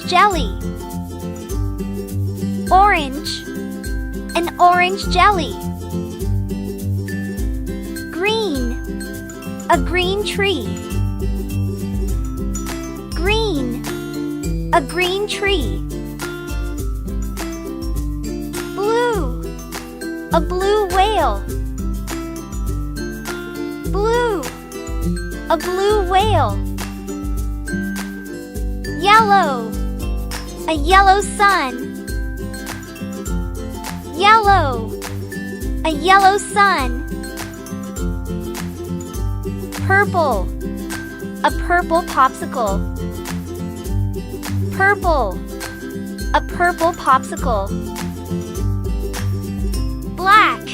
jelly. Orange, an orange jelly. Green, a green tree. Green, a green tree. Blue, a blue whale. Blue, a blue whale. Yellow, a yellow sun. Yellow, a yellow sun. Purple, a purple popsicle. Purple, a purple popsicle. Black,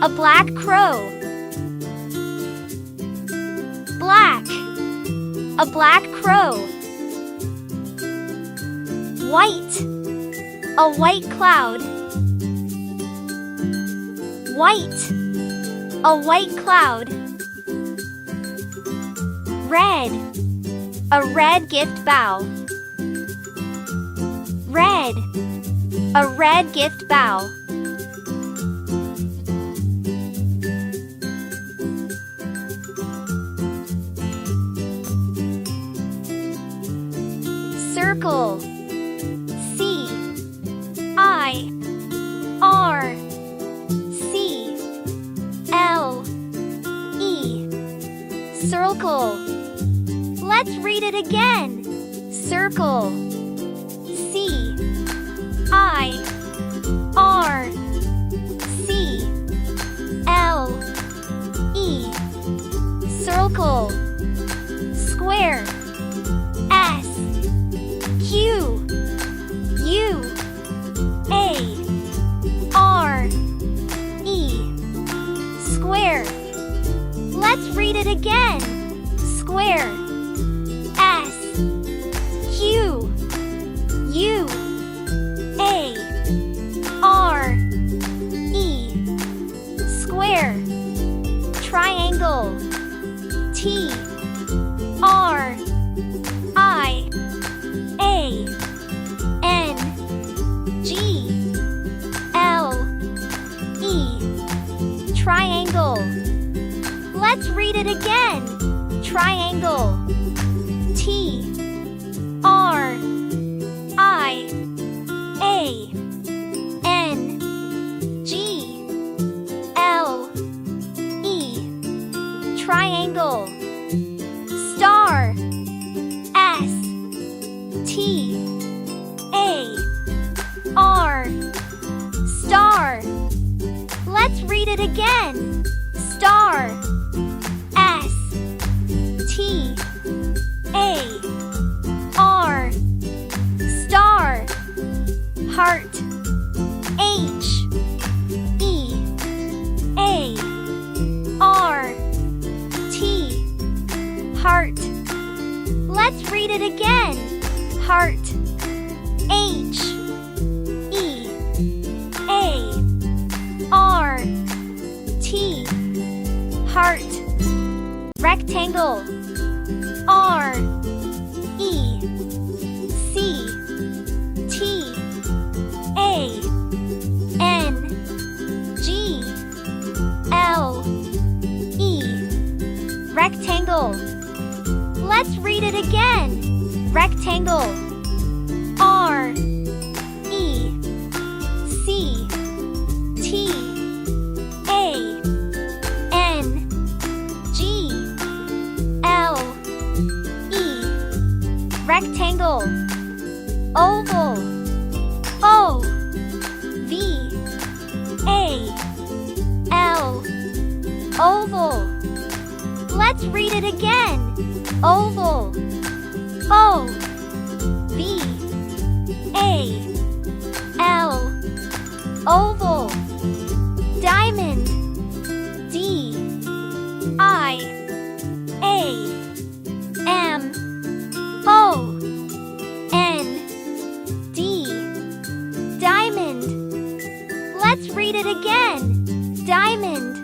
a black crow. Black, a black crow. White, a white cloud. White, a white cloud. Red, a red gift bow. Red, a red gift bow. Circle, C-I-R-C-L-E. Circle. Let's read it again. Circle. C-I-R-C-L-E. Circle. Square. S-Q-U-A-R-E. Square. Let's read it again. Square. S-Q-U-A-R-E. Square. Triangle. T-R-I-A-N-G-L-E. Triangle. Let's read it again. Triangle. T-R-I-A-N-G-L-E. Triangle. Star. S-T-A-R. Star. Let's read it again. Star. S-T-A-R. Star. Heart. H-E-A-R-T. Heart. Let's read it again. Heart. H-E-A-R-T. Heart. Rectangle. R-E-C-T-A-N-G-L-E. Rectangle. Let's read it again. Rectangle. R-E-C-T-A-N-G-L-E. Rectangle. Oval. O-V-A-L. Oval. Let's read it again. Oval. O-V-A-L. Oval. Diamond. D-I-A-M-O-N-D. Diamond. Let's read it again. Diamond.